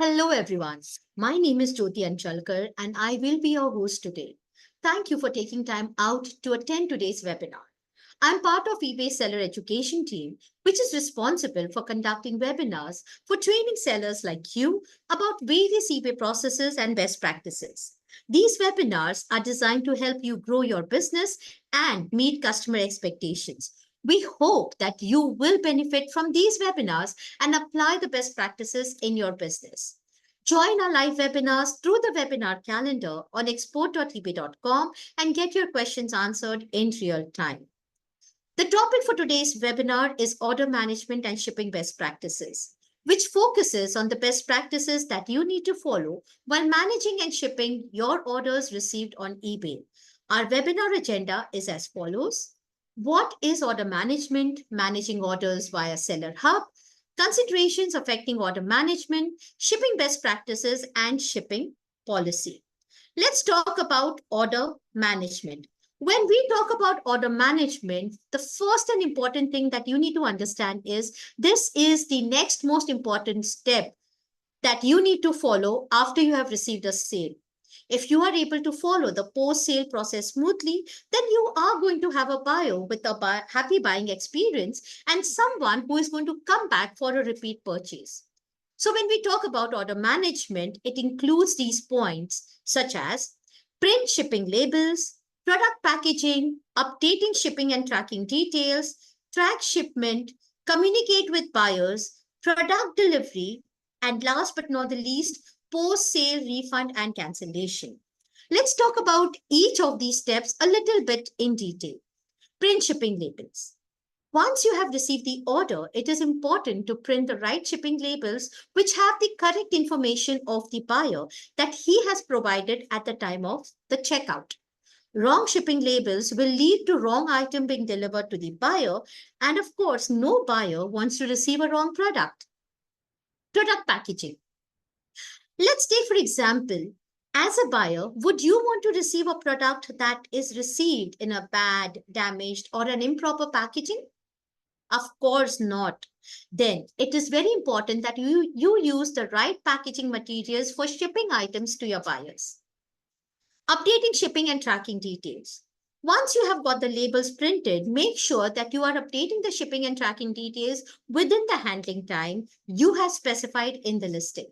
Hello, everyone. My name is Jyoti Anchalkar, and I will be your host today. Thank you for taking time out to attend today's webinar. I'm part of eBay Seller Education team, which is responsible for conducting webinars for training sellers like you about various eBay processes and best practices. These webinars are designed to help you grow your business and meet customer expectations. We hope that you will benefit from these webinars and apply the best practices in your business. Join our live webinars through the webinar calendar on export.ebay.com and get your questions answered in real time. The topic for today's webinar is order management and shipping best practices, which focuses on the best practices that you need to follow while managing and shipping your orders received on eBay. Our webinar agenda is as follows. What is order management? Managing orders via Seller Hub, considerations affecting order management, shipping best practices, and shipping policy. Let's talk about order management. When we talk about order management, the first and important thing that you need to understand is this is the next most important step that you need to follow after you have received a sale. If you are able to follow the post sale process smoothly, then you are going to have a buyer with a happy buying experience and someone who is going to come back for a repeat purchase. So, when we talk about order management, it includes these points such as print shipping labels, product packaging, updating shipping and tracking details, track shipment, communicate with buyers, product delivery, and last but not the least, post sale refund and cancellation. Let's talk about each of these steps a little bit in detail. Print shipping labels. Once you have received the order, it is important to print the right shipping labels which have the correct information of the buyer that he has provided at the time of the checkout. Wrong shipping labels will lead to wrong item being delivered to the buyer, and of course, no buyer wants to receive a wrong product. Product packaging. Let's take, for example, as a buyer, would you want to receive a product that is received in a bad, damaged, or an improper packaging? Of course not. Then it is very important that you use the right packaging materials for shipping items to your buyers. Updating shipping and tracking details. Once you have got the labels printed, make sure that you are updating the shipping and tracking details within the handling time you have specified in the listing.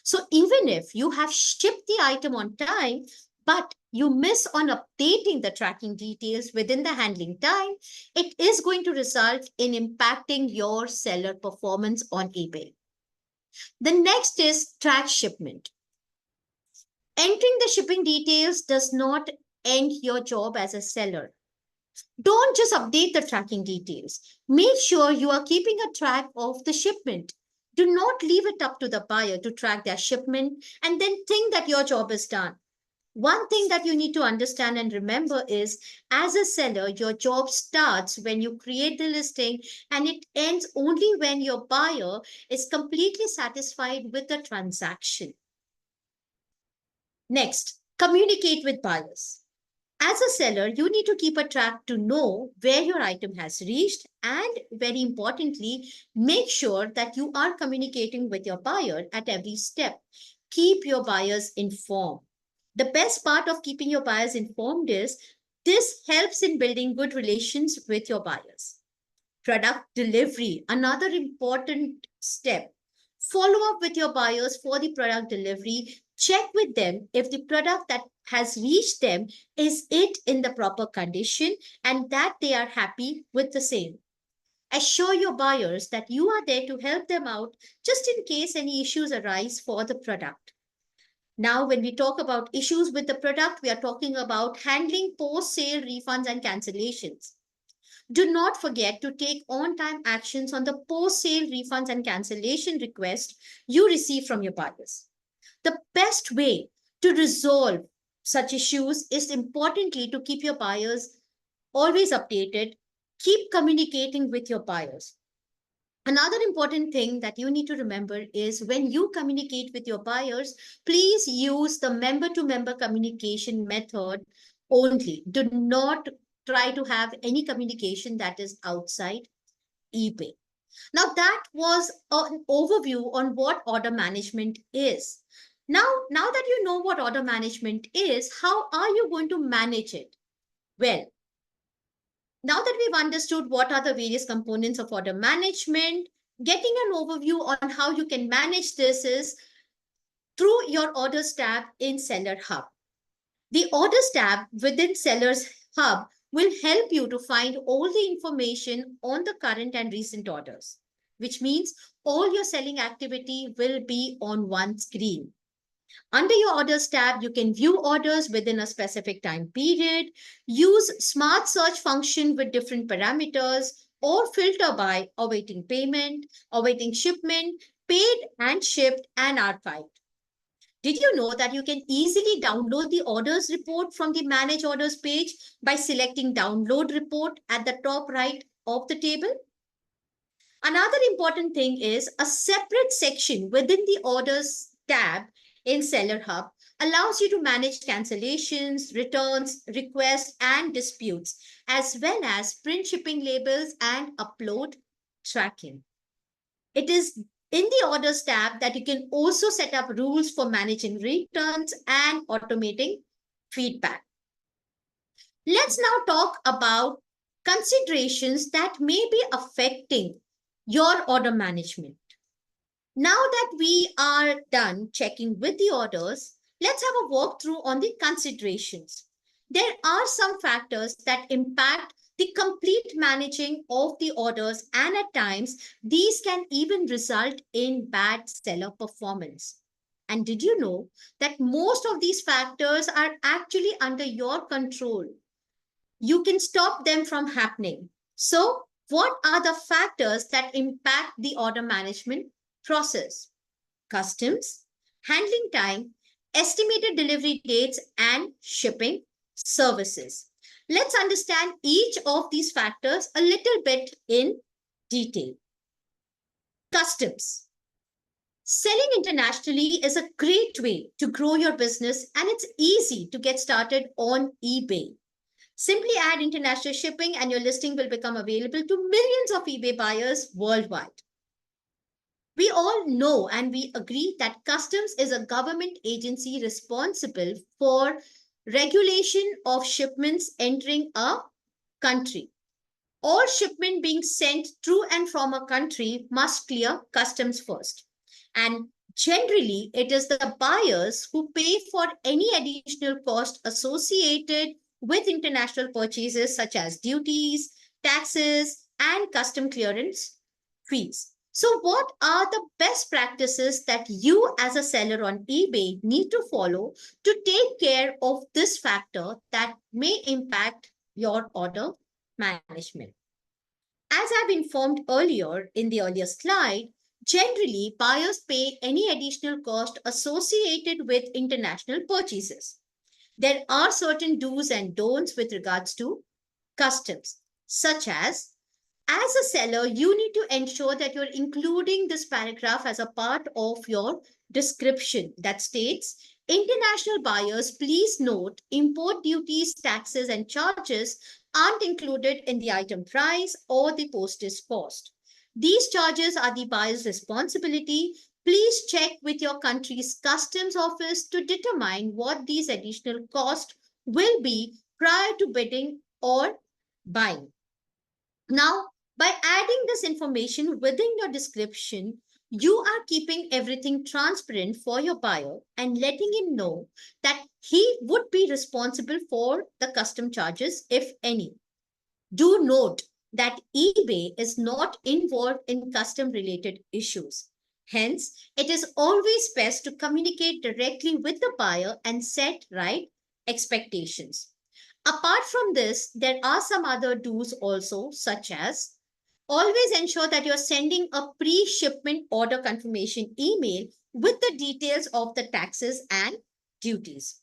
So even if you have shipped the item on time, but you miss on updating the tracking details within the handling time, it is going to result in impacting your seller performance on eBay. The next is track shipment. Entering the shipping details does not end your job as a seller. Don't just update the tracking details. Make sure you are keeping a track of the shipment. Do not leave it up to the buyer to track their shipment and then think that your job is done. One thing that you need to understand and remember is as a seller, your job starts when you create the listing and it ends only when your buyer is completely satisfied with the transaction. Next, communicate with buyers. As a seller, you need to keep a track to know where your item has reached, and very importantly, make sure that you are communicating with your buyer at every step. Keep your buyers informed. The best part of keeping your buyers informed is this helps in building good relations with your buyers. Product delivery, another important step. Follow up with your buyers for the product delivery. Check with them if the product that has reached them is it in the proper condition and that they are happy with the same. Assure your buyers that you are there to help them out just in case any issues arise for the product. Now, when we talk about issues with the product, we are talking about handling post sale refunds and cancellations. Do not forget to take on time actions on the post sale refunds and cancellation requests you receive from your buyers. The best way to resolve such issues is importantly to keep your buyers always updated, keep communicating with your buyers. Another important thing that you need to remember is when you communicate with your buyers, please use the member to member communication method only. Do not try to have any communication that is outside eBay. Now, that was an overview on what order management is. Now that you know what order management is, how are you going to manage it? Well, now that we've understood what are the various components of order management, getting an overview on how you can manage this is through your orders tab in Seller Hub. The orders tab within Seller's Hub will help you to find all the information on the current and recent orders, which means all your selling activity will be on one screen. Under your orders tab, you can view orders within a specific time period, use smart search function with different parameters, or filter by awaiting payment, awaiting shipment, paid and shipped, and archived. Did you know that you can easily download the orders report from the Manage Orders page by selecting Download Report at the top right of the table? Another important thing is a separate section within the Orders tab in Seller Hub allows you to manage cancellations, returns, requests, and disputes, as well as print shipping labels and upload tracking. It is in the Orders tab that you can also set up rules for managing returns and automating feedback. Let's now talk about considerations that may be affecting your order management. Now that we are done checking with the orders, let's have a walkthrough on the considerations. There are some factors that impact the complete managing of the orders, and at times, these can even result in bad seller performance. And did you know that most of these factors are actually under your control? You can stop them from happening. So, what are the factors that impact the order management process? Customs, handling time, estimated delivery dates, and shipping services. Let's understand each of these factors a little bit in detail. Customs. Selling internationally is a great way to grow your business, and it's easy to get started on eBay. Simply add international shipping and your listing will become available to millions of eBay buyers worldwide. We all know and we agree that customs is a government agency responsible for regulation of shipments entering a country. All shipment being sent to and from a country must clear customs first. And generally, it is the buyers who pay for any additional cost associated with international purchases such as duties, taxes, and custom clearance fees. So, what are the best practices that you as a seller on eBay need to follow to take care of this factor that may impact your order management? As I've informed earlier in the earlier slide, generally buyers pay any additional cost associated with international purchases. There are certain do's and don'ts with regards to customs, such as a seller, you need to ensure that you're including this paragraph as a part of your description that states, international buyers, please note import duties, taxes, and charges aren't included in the item price or the postage cost. These charges are the buyer's responsibility. Please check with your country's customs office to determine what these additional costs will be prior to bidding or buying. Now, by adding this information within your description, you are keeping everything transparent for your buyer and letting him know that he would be responsible for the custom charges, if any. Do note that eBay is not involved in custom related issues. Hence, it is always best to communicate directly with the buyer and set right expectations. Apart from this, there are some other do's also, such as always ensure that you're sending a pre shipment order confirmation email with the details of the taxes and duties.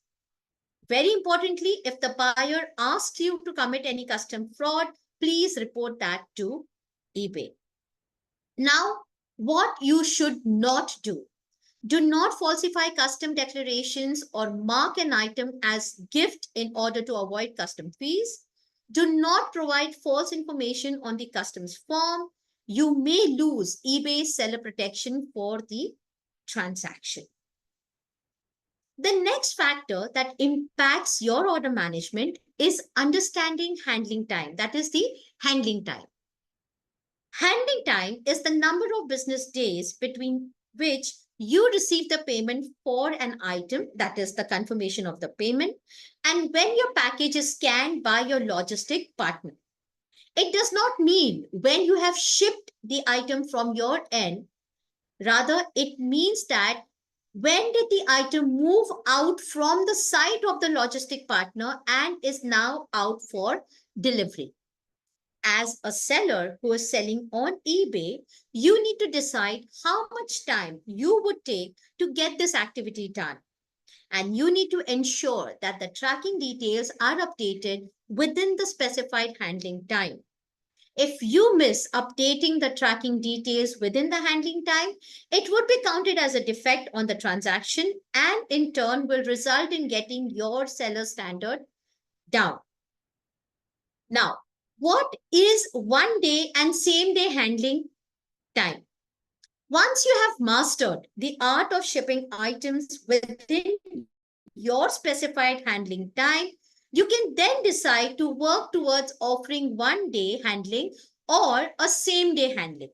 Very importantly, if the buyer asks you to commit any custom fraud, please report that to eBay. Now, what you should not do. Do not falsify custom declarations or mark an item as gift in order to avoid custom fees. Do not provide false information on the customs form. you may lose eBay's seller protection for the transaction. The next factor that impacts your order management is understanding handling time. That is the handling time. Handling time is the number of business days between which you receive the payment for an item, that is the confirmation of the payment, and when your package is scanned by your logistic partner. It does not mean when you have shipped the item from your end. Rather, it means that when did the item move out from the site of the logistic partner and is now out for delivery. As a seller who is selling on eBay, you need to decide how much time you would take to get this activity done. And you need to ensure that the tracking details are updated within the specified handling time. If you miss updating the tracking details within the handling time, it would be counted as a defect on the transaction and in turn will result in getting your seller standard down. Now, what is one day and same day handling time? Once you have mastered the art of shipping items within your specified handling time, you can then decide to work towards offering one day handling or a same day handling.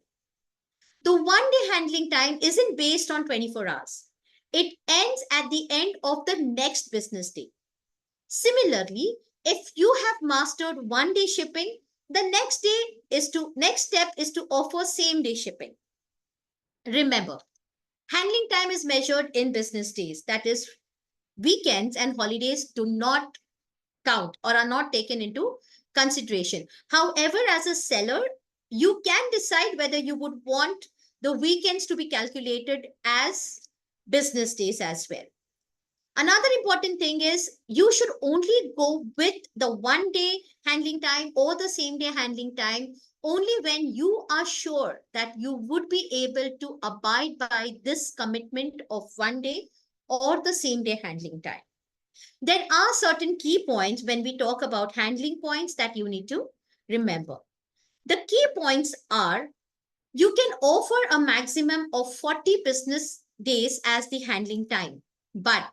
The one day handling time isn't based on 24 hours. It ends at the end of the next business day. Similarly, if you have mastered one day shipping, the next step is to offer same day shipping. Remember, handling time is measured in business days. That is, weekends and holidays do not count or are not taken into consideration. However, as a seller, you can decide whether you would want the weekends to be calculated as business days as well. Another important thing is you should only go with the one day handling time or the same day handling time only when you are sure that you would be able to abide by this commitment of one day or the same day handling time. There are certain key points when we talk about handling points that you need to remember. The key points are you can offer a maximum of 40 business days as the handling time. But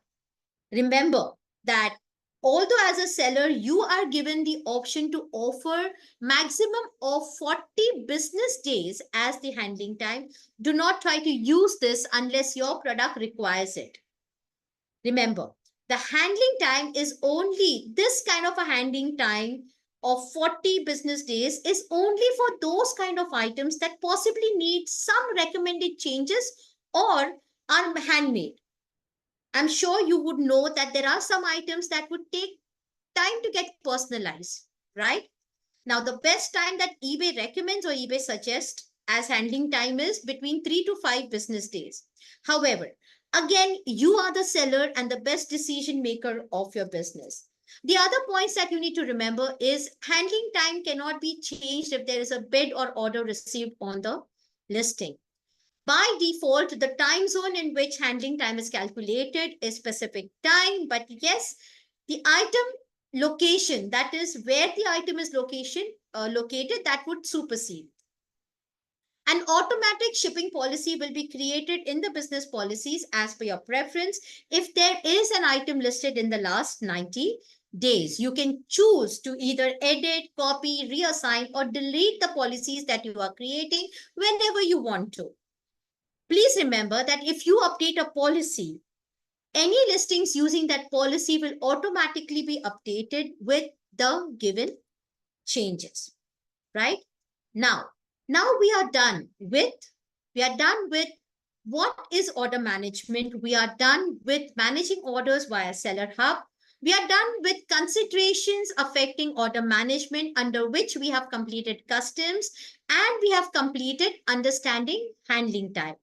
remember that although as a seller you are given the option to offer maximum of 40 business days as the handling time, do not try to use this unless your product requires it. Remember, the handling time is only this kind of a handling time of 40 business days is only for those kind of items that possibly need some recommended changes or are handmade. I'm sure you would know that there are some items that would take time to get personalized, right? Now, the best time that eBay recommends or eBay suggests as handling time is between 3 to 5 business days. However, again, you are the seller and the best decision maker of your business. The other points that you need to remember is handling time cannot be changed if there is a bid or order received on the listing. By default, the time zone in which handling time is calculated is specific time, but yes, the item location, that is where the item is located, that would supersede. An automatic shipping policy will be created in the business policies as per your preference. If there is an item listed in the last 90 days, you can choose to either edit, copy, reassign, or delete the policies that you are creating whenever you want to. Please remember that if you update a policy, any listings using that policy will automatically be updated with the given changes, right? Now we are done with what is order management. We are done with managing orders via Seller Hub. We are done with considerations affecting order management, under which we have completed customs and we have completed understanding handling time.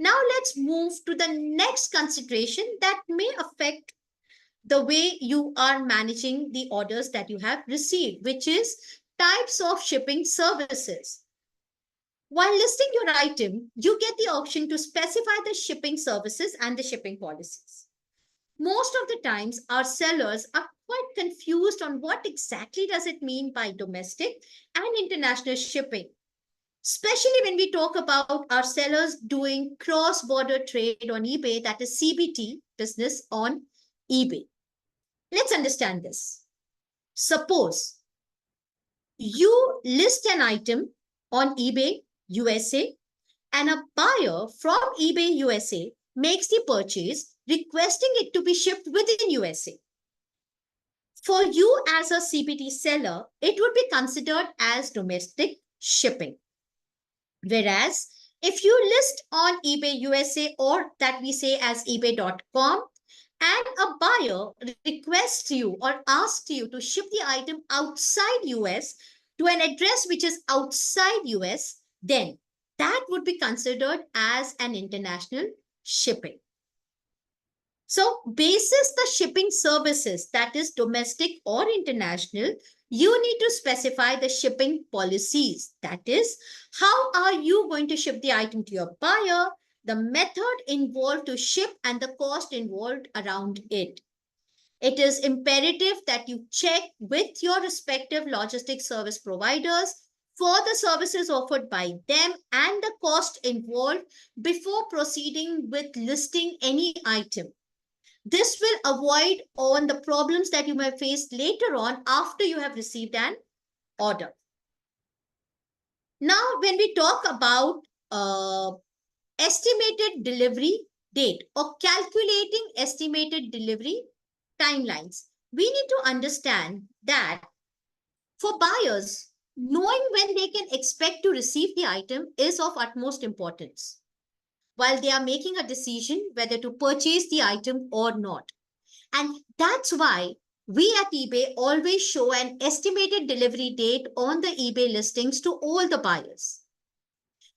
Now let's move to the next consideration that may affect the way you are managing the orders that you have received, which is types of shipping services. While listing your item, you get the option to specify the shipping services and the shipping policies. Most of the times, our sellers are quite confused on what exactly does it mean by domestic and international shipping. especially when we talk about our sellers doing cross-border trade on eBay, that is CBT, business on eBay. Let's understand this. Suppose you list an item on eBay USA and a buyer from eBay USA makes the purchase, requesting it to be shipped within USA. For you as a CBT seller, it would be considered as domestic shipping. Whereas if you list on eBay USA, or that we say as ebay.com, and a buyer requests you or asks you to ship the item outside US to an address which is outside US, then that would be considered as an international shipping. So, basis the shipping services, that is domestic or international, you need to specify the shipping policies. That is, how are you going to ship the item to your buyer, the method involved to ship, and the cost involved around it. It is imperative that you check with your respective logistic service providers for the services offered by them and the cost involved before proceeding with listing any item. This will avoid on the problems that you may face later on after you have received an order. Now, when we talk about estimated delivery date or calculating estimated delivery timelines, we need to understand that for buyers, knowing when they can expect to receive the item is of utmost importance while they are making a decision whether to purchase the item or not. And that's why we at eBay always show an estimated delivery date on the eBay listings to all the buyers.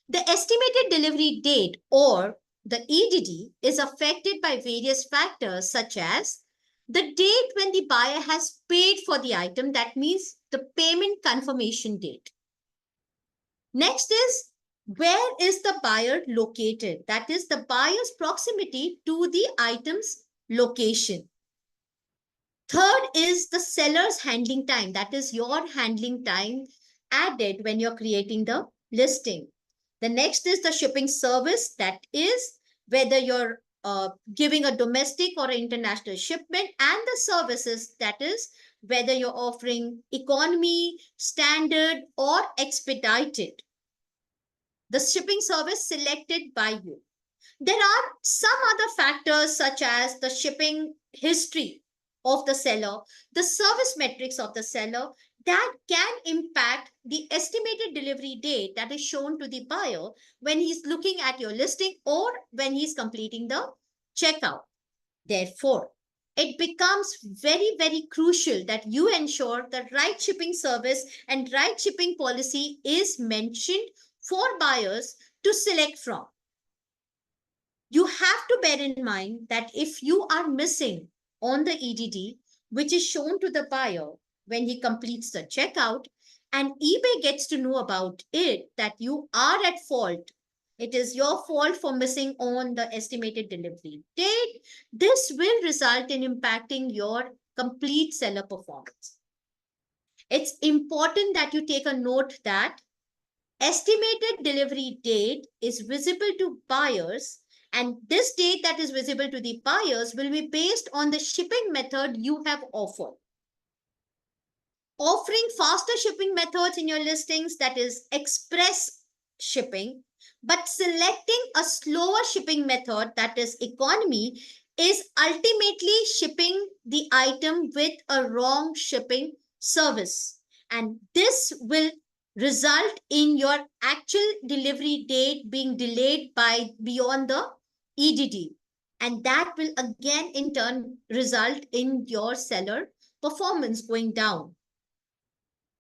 The estimated delivery date, or the EDD, is affected by various factors such as the date when the buyer has paid for the item, that means the payment confirmation date. Next is, where is the buyer located? That is the buyer's proximity to the item's location. Third is the seller's handling time. That is your handling time added when you're creating the listing. The next is the shipping service. That is whether you're giving a domestic or international shipment, and the services, that is whether you're offering economy, standard, or expedited. The shipping service selected by you. There are some other factors such as the shipping history of the seller, the service metrics of the seller, that can impact the estimated delivery date that is shown to the buyer when he's looking at your listing or when he's completing the checkout. Therefore, it becomes very, very crucial that you ensure the right shipping service and right shipping policy is mentioned for buyers to select from. You have to bear in mind that if you are missing on the EDD, which is shown to the buyer when he completes the checkout, and eBay gets to know about it, that you are at fault, it is your fault for missing on the estimated delivery date, this will result in impacting your complete seller performance. It's important that you take a note that estimated delivery date is visible to buyers, and this date that is visible to the buyers will be based on the shipping method you have offered. Offering faster shipping methods in your listings, that is express shipping, but selecting a slower shipping method, that is economy, is ultimately shipping the item with a wrong shipping service. And this will result in your actual delivery date being delayed by beyond the EDD. And that will again in turn result in your seller performance going down.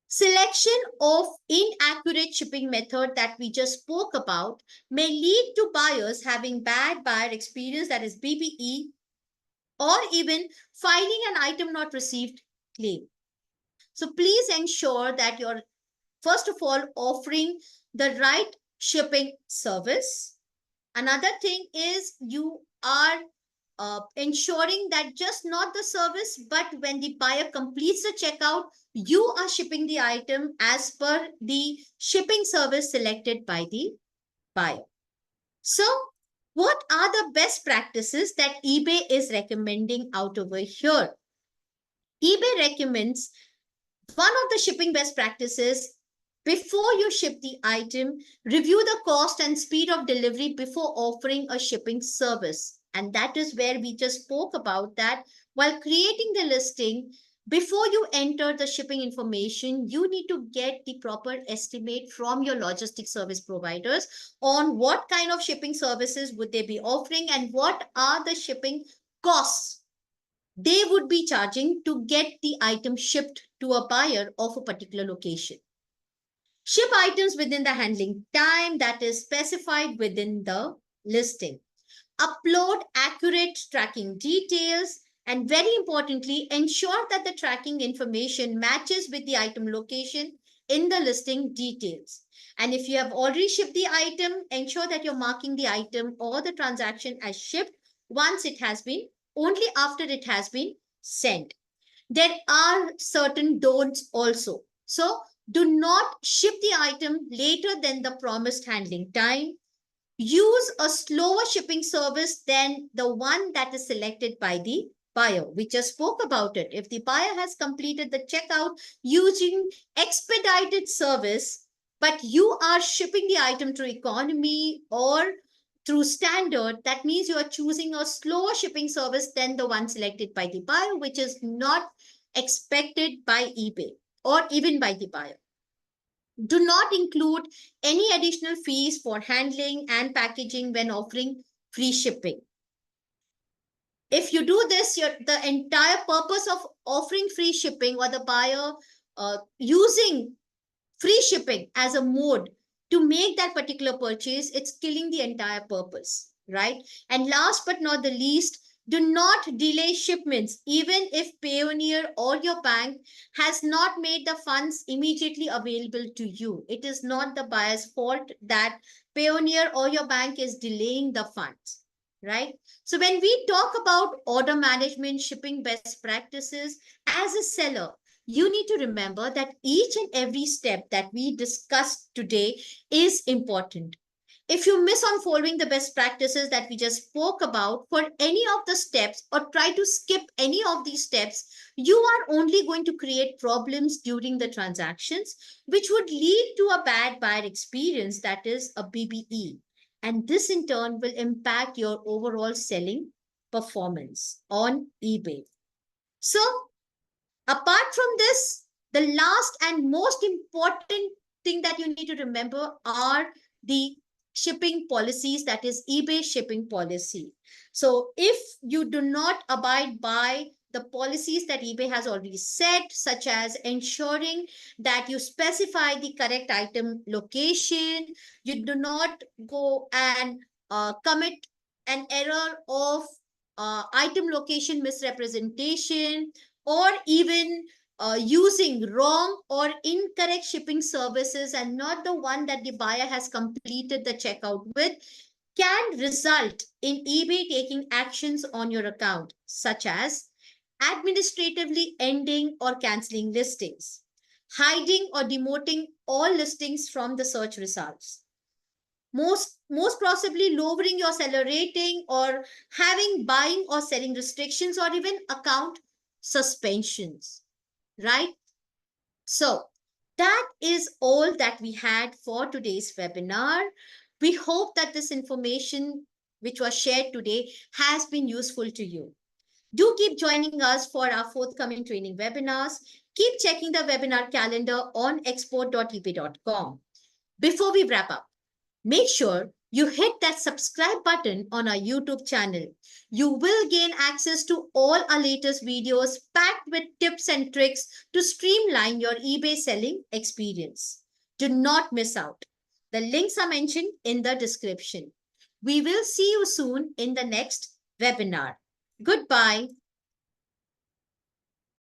Selection of inaccurate shipping method that we just spoke about may lead to buyers having bad buyer experience, that is BBE, or even filing an item not received claim. So please ensure that you're first of all offering the right shipping service. Another thing is you are ensuring that just not the service, but when the buyer completes the checkout, you are shipping the item as per the shipping service selected by the buyer. So, what are the best practices that eBay is recommending out over here? eBay recommends one of the shipping best practices: before you ship the item, review the cost and speed of delivery before offering a shipping service. And that is where we just spoke about that. While creating the listing, before you enter the shipping information, you need to get the proper estimate from your logistic service providers on what kind of shipping services would they be offering and what are the shipping costs they would be charging to get the item shipped to a buyer of a particular location. Ship items within the handling time that is specified within the listing. Upload accurate tracking details, and very importantly, ensure that the tracking information matches with the item location in the listing details. And if you have already shipped the item, ensure that you're marking the item or the transaction as shipped once it has been, only after it has been sent. There are certain don'ts also. So do not ship the item later than the promised handling time. Use a slower shipping service than the one that is selected by the buyer. We just spoke about it. If the buyer has completed the checkout using expedited service, but you are shipping the item through economy or through standard, that means you are choosing a slower shipping service than the one selected by the buyer, which is not expected by eBay or even by the buyer. Do not include any additional fees for handling and packaging when offering free shipping. If you do this, the entire purpose of offering free shipping or the buyer using free shipping as a mode to make that particular purchase, it's killing the entire purpose, right? And last but not the least, do not delay shipments, even if Payoneer or your bank has not made the funds immediately available to you. It is not the buyer's fault that Payoneer or your bank is delaying the funds, right? So when we talk about order management, shipping best practices, as a seller, you need to remember that each and every step that we discussed today is important. If you miss on following the best practices that we just spoke about for any of the steps or try to skip any of these steps, you are only going to create problems during the transactions, which would lead to a bad buyer experience, that is a BBE. And this in turn will impact your overall selling performance on eBay. So apart from this, the last and most important thing that you need to remember are the shipping policies, that is eBay shipping policy. So if you do not abide by the policies that eBay has already set, such as ensuring that you specify the correct item location, you do not go and commit an error of item location misrepresentation, or even using wrong or incorrect shipping services and not the one that the buyer has completed the checkout with, can result in eBay taking actions on your account, such as administratively ending or canceling listings, hiding or demoting all listings from the search results, most possibly lowering your seller rating or having buying or selling restrictions or even account suspensions, right? So that is all that we had for today's webinar. We hope that this information which was shared today has been useful to you. Do keep joining us for our forthcoming training webinars. Keep checking the webinar calendar on export.ebay.com. Before we wrap up, make sure you hit that subscribe button on our YouTube channel. You will gain access to all our latest videos packed with tips and tricks to streamline your eBay selling experience. Do not miss out. The links are mentioned in the description. We will see you soon in the next webinar. Goodbye.